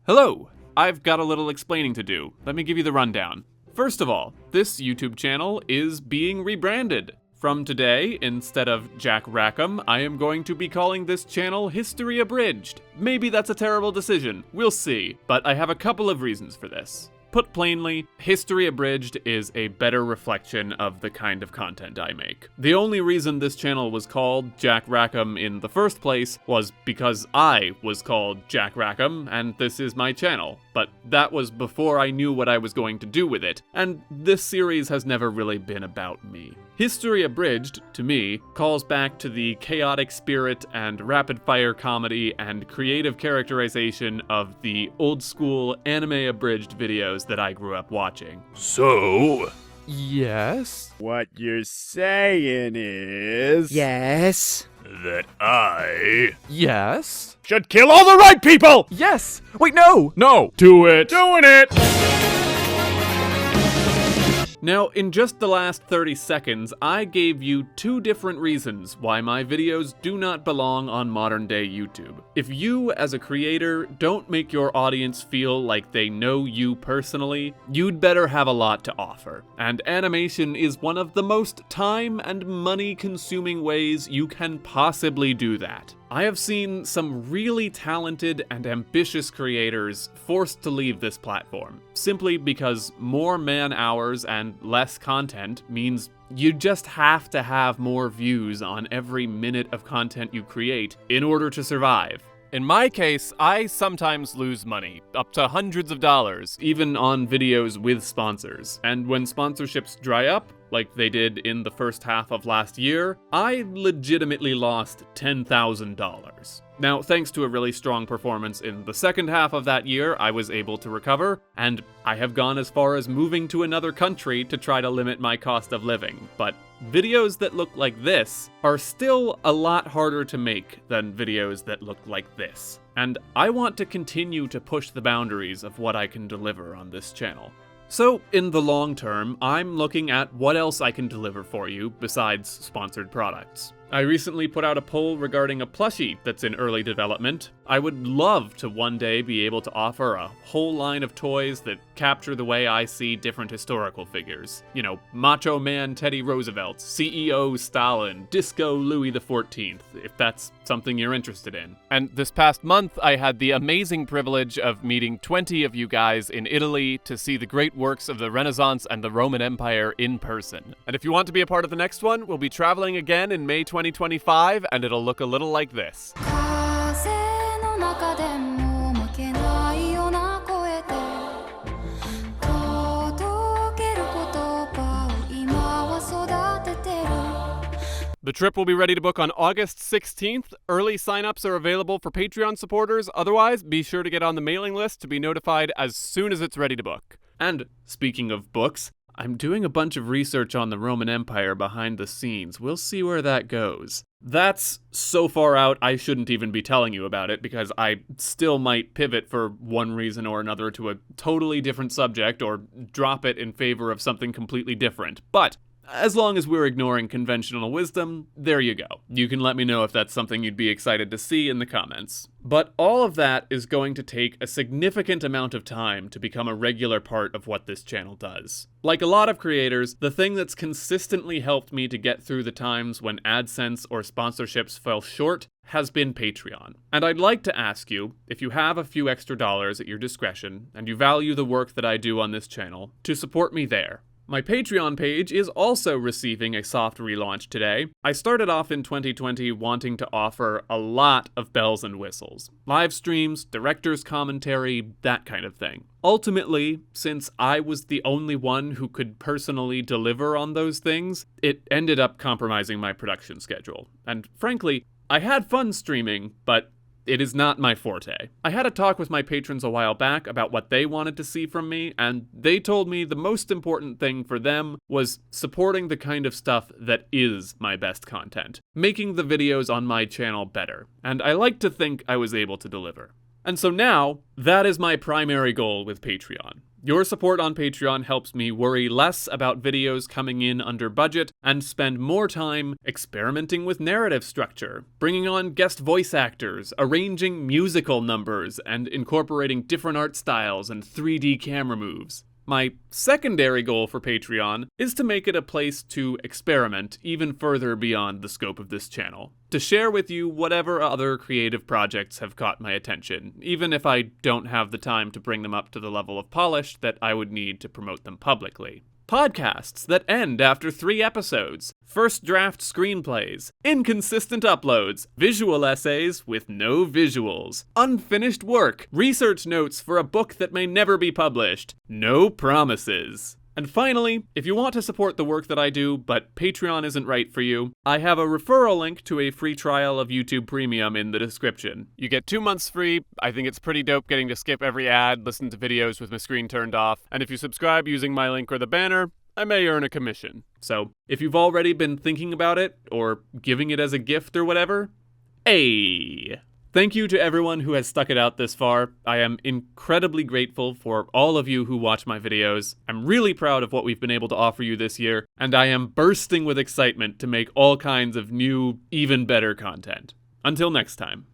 Hello! I've got a little explaining to do. Let me give you the rundown. First of all, this YouTube channel is being rebranded. From today, instead of Jack Rackham, I am going to be calling this channel History Abridged. Maybe that's a terrible decision, we'll see, but I have a couple of reasons for this. Put plainly, History Abridged is a better reflection of the kind of content I make. The only reason this channel was called Jack Rackham in the first place was because I was called Jack Rackham, and this is my channel. But that was before I knew what I was going to do with it, and this series has never really been about me. History Abridged, to me, calls back to the chaotic spirit and rapid-fire comedy and creative characterization of the old-school anime abridged videos that I grew up watching. So? Yes? What you're saying is... Yes. That I... Yes? should kill all the right people! Yes! Wait, no! No! Do it! Doing it! Now, in just the last 30 seconds, I gave you two different reasons why my videos do not belong on modern-day YouTube. If you, as a creator, don't make your audience feel like they know you personally, you'd better have a lot to offer. And animation is one of the most time and money-consuming ways you can possibly do that. I have seen some really talented and ambitious creators forced to leave this platform, simply because more man-hours and less content means you just have to have more views on every minute of content you create in order to survive. In my case, I sometimes lose money, up to hundreds of dollars. Even on videos with sponsors. And when sponsorships dry up, like they did in the first half of last year, I legitimately lost $10,000. Now, thanks to a really strong performance in the second half of that year, I was able to recover, and I have gone as far as moving to another country to try to limit my cost of living. But videos that look like this are still a lot harder to make than videos that look like this. And I want to continue to push the boundaries of what I can deliver on this channel. So, in the long term, I'm looking at what else I can deliver for you besides sponsored products. I recently put out a poll regarding a plushie that's in early development. I would love to one day be able to offer a whole line of toys that capture the way I see different historical figures. You know, Macho Man Teddy Roosevelt, CEO Stalin, Disco Louis XIV, if that's something you're interested in. And this past month, I had the amazing privilege of meeting 20 of you guys in Italy to see the great works of the Renaissance and the Roman Empire in person. And if you want to be a part of the next one, we'll be traveling again in May 2025, and it'll look a little like this. The trip will be ready to book on August 16th. Early signups are available for Patreon supporters. Otherwise, be sure to get on the mailing list to be notified as soon as it's ready to book. And speaking of books, I'm doing a bunch of research on the Roman Empire behind the scenes. We'll see where that goes. That's so far out, I shouldn't even be telling you about it, because I still might pivot for one reason or another to a totally different subject or drop it in favor of something completely different. But as long as we're ignoring conventional wisdom, there you go. You can let me know if that's something you'd be excited to see in the comments. But all of that is going to take a significant amount of time to become a regular part of what this channel does. Like a lot of creators, the thing that's consistently helped me to get through the times when AdSense or sponsorships fell short has been Patreon. And I'd like to ask you, if you have a few extra dollars at your discretion and you value the work that I do on this channel, to support me there. My Patreon page is also receiving a soft relaunch today. I started off in 2020 wanting to offer a lot of bells and whistles. Live streams, director's commentary, that kind of thing. Ultimately, since I was the only one who could personally deliver on those things, it ended up compromising my production schedule. And frankly, I had fun streaming, but it is not my forte. I had a talk with my patrons a while back about what they wanted to see from me, and they told me the most important thing for them was supporting the kind of stuff that is my best content, making the videos on my channel better, and I like to think I was able to deliver. And so now, that is my primary goal with Patreon. Your support on Patreon helps me worry less about videos coming in under budget and spend more time experimenting with narrative structure, bringing on guest voice actors, arranging musical numbers, and incorporating different art styles and 3D camera moves. My secondary goal for Patreon is to make it a place to experiment even further beyond the scope of this channel, to share with you whatever other creative projects have caught my attention, even if I don't have the time to bring them up to the level of polish that I would need to promote them publicly. Podcasts that end after 3 episodes, first draft screenplays, inconsistent uploads, visual essays with no visuals, unfinished work, research notes for a book that may never be published, no promises. And finally, if you want to support the work that I do, but Patreon isn't right for you, I have a referral link to a free trial of YouTube Premium in the description. You get 2 months free. I think it's pretty dope getting to skip every ad, listen to videos with my screen turned off, and if you subscribe using my link or the banner, I may earn a commission. So, if you've already been thinking about it, or giving it as a gift or whatever, hey! Thank you to everyone who has stuck it out this far. I am incredibly grateful for all of you who watch my videos. I'm really proud of what we've been able to offer you this year, and I am bursting with excitement to make all kinds of new, even better content. Until next time.